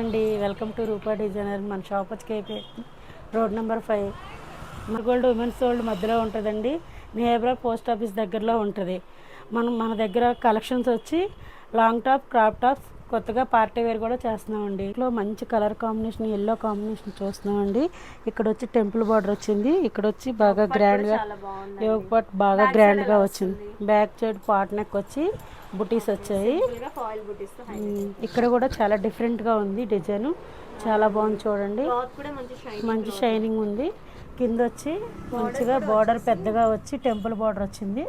అండి welcome to Rupa designer. మన shop వచ్చి కేపీ రోడ్ నెంబర్ 5 మురుగోల్డ్ ఉమెన్స్ వరల్డ్ మధ్యలో ఉంటుందండి. నియర్బై పోస్ట్ ఆఫీస్ దగ్గరలో ఉంటుంది. మన దగ్గర కలెక్షన్స్ వచ్చి లాంగ్ టాప్, క్రాప్ టాప్స్, కొత్తగా పార్టీ వేర్ కూడా చేస్తున్నామండి. ఇంట్లో మంచి కలర్ కాంబినేషన్, ఎల్లో కాంబినేషన్ చూస్తున్నామండి. ఇక్కడ వచ్చి టెంపుల్ బార్డర్ వచ్చింది. ఇక్కడ వచ్చి బాగా గ్రాండ్గా యోగ పాట్ బాగా గ్రాండ్గా వచ్చింది. బ్యాక్ సైడ్ పాట్ నెక్ వచ్చి బుటీస్ వచ్చాయి. ఇక్కడ కూడా చాలా డిఫరెంట్గా ఉంది డిజైన్, చాలా బాగుంది చూడండి. మంచి షైనింగ్ ఉంది. కింద వచ్చి మంచిగా బార్డర్ పెద్దగా వచ్చి టెంపుల్ బార్డర్ వచ్చింది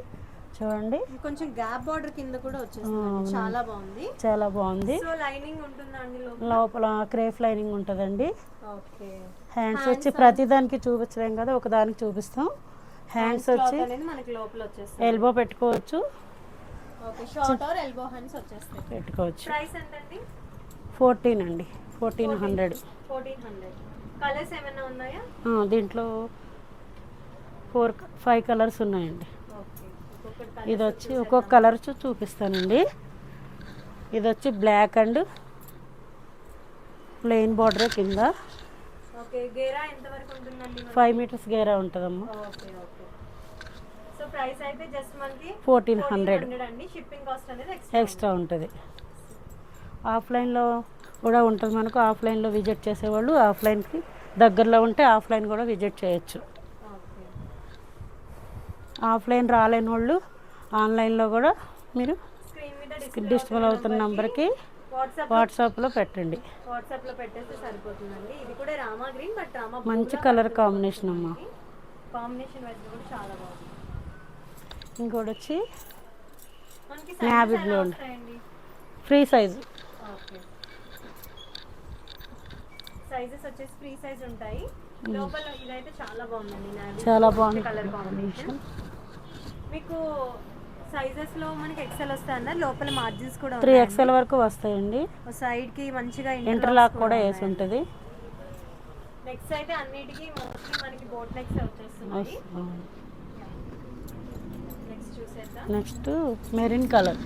చూడండి. కొంచెం గ్యాప్ బార్డర్ కింద కూడా వచ్చేసింది. చాలా బాగుంది, చాలా బాగుంది. సో లైనింగ్ ఉంటుందండి లోపల క్రేఫ్ లైనింగ్ ఉంటుందండి. ఓకే. హ్యాండ్స్ వచ్చి ప్రతిదానికి చూపించలేం కదా, ఒక దానికి చూపిస్తాం. హ్యాండ్స్ వచ్చి మనకి లోపల వచ్చేస్తాయి. ఎల్బో పెట్టుకోవచ్చు. Okay, short or elbow hands వచ్చేస్తాయి. పెట్టుకోవచ్చు. ప్రైస్ ఎంతండి? 14 అండి. 1400. కలర్స్ ఏమైనా ఉన్నాయా? దీంట్లో 5 కలర్స్ ఉన్నాయండి. ఇది వచ్చి ఒక్కొక్క కలర్ చూపిస్తానండి. ఇది వచ్చి బ్లాక్ అండ్ ప్లెయిన్ బార్డర్ కింద. ఓకే, గేరా ఎంత వరకు ఉంటుందండి? 5 మీటర్స్ గేరా ఉంటుందమ్మా. Okay okay. సో ప్రైస్ అయితే జస్ట్ మనకి 1400 అండి. షిప్పింగ్ కాస్ట్ అనేది ఎక్స్ట్రా ఉంటుంది. ఆఫ్లైన్లో కూడా ఉంటుంది మనకు. ఆఫ్లైన్లో విజిట్ చేసేవాళ్ళు ఆఫ్లైన్కి దగ్గరలో ఉంటే ఆఫ్లైన్ కూడా విజిట్ చేయొచ్చు. ఆఫ్లైన్ రాలేని వాళ్ళు ఆన్లైన్లో కూడా మీరు డిస్ప్లే అవుతున్న నెంబర్కి వాట్సాప్లో పెట్టండి. వాట్సాప్లో పెట్టేస్తే సరిపోతుందండి. ఇది కూడా రామా గ్రీన్, బట్ రామా మంచి కలర్ కాంబినేషన్ అమ్మా. కాంబినేషన్ వైజ్ కూడా చాలా బాగుంది. ఇంకోటి వచ్చి మనకి navy blue free size. Okay, sizes వచ్చేసి ఫ్రీ సైజ్ ఉంటాయి. లోపల ఇదైతే చాలా బాగుందండి. చాలా బాగుంది కలర్ కాంబినేషన్. మీకు సైజెస్ లో మనకి ఎక్సెల్ వస్తాయన్న, లోపల మార్జిన్స్ కూడా 3XL వరకు వస్తాయండి. సైడ్ కి మంచిగా ఇంటర్లాక్ కూడా వేసి ఉంటుంది. నెక్స్ట్ అయితే అన్నిటికీ మోస్ట్లీ మనకి బోట్ నెక్స్ వచ్చేస్తున్నాయి. నెక్స్ట్ చూసేద్దాం. నెక్స్ట్ మెరూన్ కలర్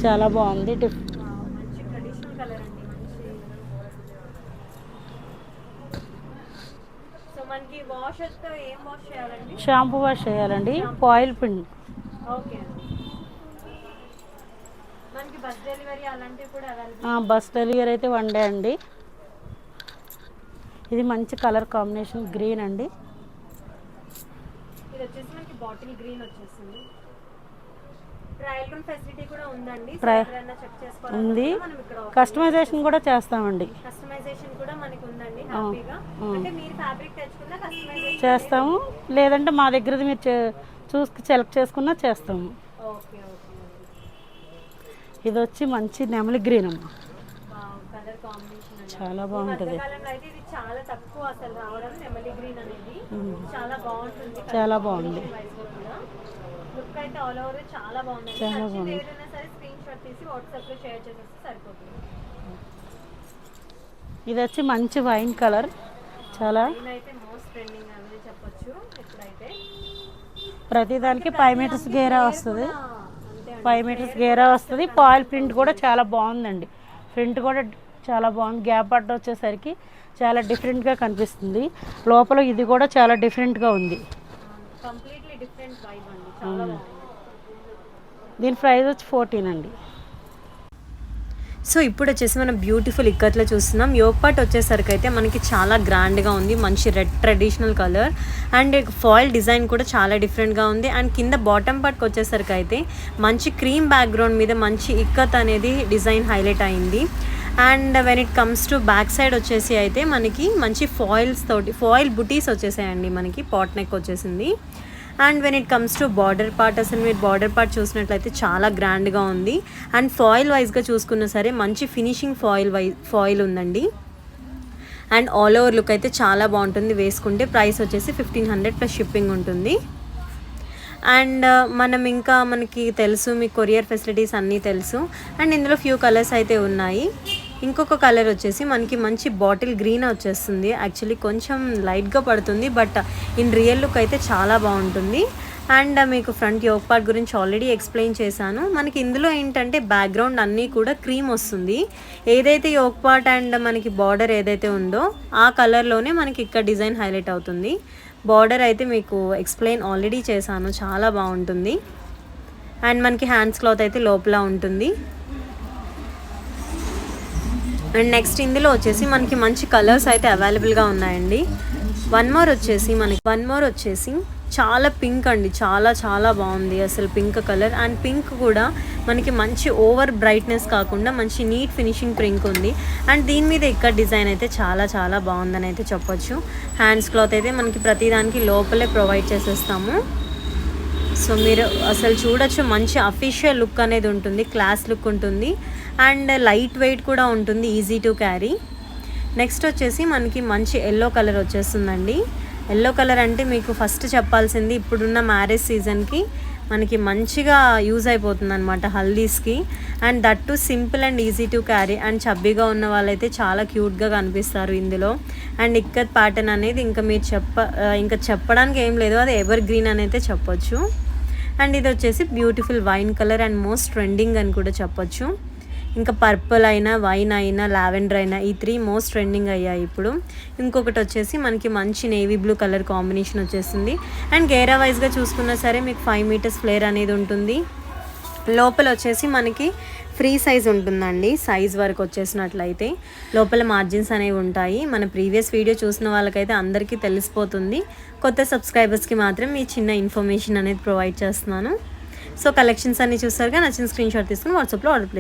చాలా బాగుంది. మంచి ట్రెడిషనల్ కలర్ అండి. మంచి సో మనకి వాష్ వస్తే ఏం వాష్ చేయాలండి? షాంపూ వాష్ చేయాలండి. పాయిల్ పిండి. ఓకే, మనకి బస్ డెలివరీ అలాంటివి కూడా అవైలబుల్. బస్ డెలివరీ అయితే 1 డే అండి. ఇది మంచి కలర్ కాంబినేషన్ గ్రీన్ అండి. ఇది వచ్చేసి మనకి బాటిల్ గ్రీన్ వచ్చేసింది. ట్రయల్ రూమ్ ఫెసిలిటీ కూడా ఉందండి. చెక్ చేసుకోవాలి. కస్టమైజేషన్ కూడా చేస్తామండి. కస్టమైజేషన్ కూడా మనకి ఉందండి. హ్యాపీగా అంటే మీరు ఫ్యాబ్రిక్ తెచ్చుకున్నా కస్టమైజేషన్ చేస్తాము, లేదంటే మా దగ్గరది మీరు చూసి సెలెక్ట్ చేసుకున్నా చేస్తాము. Okay okay. ఇది వచ్చి మంచి నెమలి గ్రీన్ అమ్మ. కలర్ కాంబినేషన్ చాలా బాగుంటుంది. అయితే ఇది చాలా తక్కువ అసలు రావడం. నెమలి గ్రీన్ అనేది చాలా బాగుంటుంది. చాలా బాగుంది. లుక్ అయితే ఆల్ ఓవర్ చాలా బాగుంది. చాలా బాగుంది. ఏదైనా సరే స్క్రీన్ షాట్ తీసి వాట్సాప్లో షేర్ చేసేస్తే సరిపోతుంది. ఇది వచ్చి మంచి వైన్ కలర్. చాలా అయితే మోస్ట్ ట్రెండింగ్ అనేది చెప్పొచ్చు. ఇప్పుడైతే ప్రతిదానికి 5 మీటర్స్ గేరా వస్తుంది. 5 మీటర్స్ గేరా వస్తుంది. పాయిల్ ప్రింట్ కూడా చాలా బాగుందండి. ప్రింట్ కూడా చాలా బాగుంది. గ్యాప్ బార్డర్ వచ్చేసరికి చాలా డిఫరెంట్గా కనిపిస్తుంది. లోపల ఇది కూడా చాలా డిఫరెంట్గా ఉంది. కంప్లీట్లీ డిఫరెంట్ వైబ్ అండి. చాలా బాగుంది. దీని ప్రైస్ వచ్చి 14 అండి. సో ఇప్పుడు వచ్చేసి మనం బ్యూటిఫుల్ ఇక్కట్లో చూస్తున్నాం. యోగ్ పార్ట్ వచ్చేసరికి అయితే మనకి చాలా గ్రాండ్గా ఉంది. మంచి red traditional colour and foil design కూడా చాలా డిఫరెంట్గా ఉంది. అండ్ కింద బాటమ్ పార్ట్కి వచ్చేసరికి అయితే మంచి క్రీమ్ బ్యాక్గ్రౌండ్ మీద మంచి ఇక్కత్ అనేది డిజైన్ హైలైట్ అయింది. And when it comes to back side వచ్చేసి అయితే మనకి మంచి ఫాయిల్స్ తోటి ఫాయిల్ బుటీస్ వచ్చేసాయండి. మనకి పాట్ నెక్ వచ్చేసింది. And when it comes to border part, అసలు మీరు బార్డర్ పార్ట్ చూసినట్లయితే చాలా గ్రాండ్గా ఉంది. అండ్ ఫాయిల్ వైజ్గా చూసుకున్నా సరే మంచి ఫినిషింగ్ ఫాయిల్ ఉందండి. అండ్ ఆల్ ఓవర్ లుక్ అయితే చాలా బాగుంటుంది వేసుకుంటే. ప్రైస్ వచ్చేసి 1500 ప్లస్ షిప్పింగ్ ఉంటుంది. అండ్ మనకి తెలుసు, మీ కొరియర్ ఫెసిలిటీస్ అన్నీ తెలుసు. అండ్ ఇందులో ఫ్యూ కలర్స్ అయితే ఉన్నాయి. ఇంకొక కలర్ వచ్చేసి మనకి మంచి బాటిల్ గ్రీన్ వచ్చేస్తుంది. యాక్చువల్లీ కొంచెం లైట్గా పడుతుంది, బట్ ఇన్ రియల్ లుక్ అయితే చాలా బాగుంటుంది. అండ్ మీకు ఫ్రంట్ యోక్ పార్ట్ గురించి ఆల్రెడీ ఎక్స్ప్లెయిన్ చేశాను. మనకి ఇందులో ఏంటంటే బ్యాక్గ్రౌండ్ అన్నీ కూడా క్రీమ్ వస్తుంది. ఏదైతే యోక్ పార్ట్ అండ్ మనకి బార్డర్ ఏదైతే ఉందో ఆ కలర్లోనే మనకి ఇక్కడ డిజైన్ హైలైట్ అవుతుంది. బార్డర్ అయితే మీకు ఎక్స్ప్లెయిన్ ఆల్రెడీ చేశాను, చాలా బాగుంటుంది. అండ్ మనకి హ్యాండ్స్ క్లాత్ అయితే లోపల ఉంటుంది. అండ్ నెక్స్ట్ ఇందులో వచ్చేసి మనకి మంచి కలర్స్ అయితే అవైలబుల్గా ఉన్నాయండి. వన్ మోర్ వచ్చేసి చాలా పింక్ అండి, చాలా చాలా బాగుంది అసలు పింక్ కలర్. అండ్ పింక్ కూడా మనకి మంచి ఓవర్ బ్రైట్నెస్ కాకుండా మంచి నీట్ ఫినిషింగ్ పింక్ ఉంది. అండ్ దీని మీద ఇక్కడ డిజైన్ అయితే చాలా చాలా బాగుందని అయితే చెప్పొచ్చు. హ్యాండ్స్ క్లాత్ అయితే మనకి ప్రతిదానికి లోపలే ప్రొవైడ్ చేసేస్తాము. సో మీరు అసలు చూడొచ్చు, మంచి అఫీషియల్ లుక్ అనేది ఉంటుంది, క్లాస్ లుక్ ఉంటుంది. అండ్ లైట్ వెయిట్ కూడా ఉంటుంది, ఈజీ టు క్యారీ. నెక్స్ట్ వచ్చేసి మనకి మంచి ఎల్లో కలర్ వచ్చేస్తుందండి. ఎల్లో కలర్ అంటే మీకు ఫస్ట్ చెప్పాల్సింది, ఇప్పుడున్న మ్యారేజ్ సీజన్కి మనకి మంచిగా యూజ్ అయిపోతుంది అనమాట, హల్దీస్కి. And that too simple and easy to carry. And చబ్బీగా ఉన్న వాళ్ళైతే చాలా క్యూట్గా కనిపిస్తారు ఇందులో. అండ్ ఇక్కత్ ప్యాటర్న్ అనేది ఇంకా మీరు ఇంకా చెప్పడానికి ఏం లేదు, అది ఎవర్ గ్రీన్ అని అయితే చెప్పొచ్చు. అండ్ ఇది వచ్చేసి beautiful wine colour and most trending అని కూడా చెప్పొచ్చు. ఇంకా పర్పుల్ అయినా, వైన్ అయినా, లావెండర్ అయినా, ఈ 3 మోస్ట్ ట్రెండింగ్ అయ్యాయి ఇప్పుడు. ఇంకొకటి వచ్చేసి మనకి మంచి నేవీ బ్లూ కలర్ కాంబినేషన్ వచ్చేసింది. అండ్ గేరా వైజ్గా చూసుకున్నా సరే మీకు 5 మీటర్స్ ఫ్లేర్ అనేది ఉంటుంది. లోపల వచ్చేసి మనకి ఫ్రీ సైజ్ ఉంటుందండి. సైజ్ వరకు వచ్చేసినట్లయితే లోపల మార్జిన్స్ అనేవి ఉంటాయి. మన ప్రీవియస్ వీడియో చూసిన వాళ్ళకైతే అందరికీ తెలిసిపోతుంది. కొత్త సబ్స్క్రైబర్స్కి మాత్రం ఈ చిన్న ఇన్ఫర్మేషన్ అనేది ప్రొవైడ్ చేస్తున్నాను. సో కలెక్షన్స్ అన్నీ చూసారుగా, నచ్చిన స్క్రీన్ షాట్ తీసుకుని వాట్సాప్లో ఆర్డర్ ప్లేస్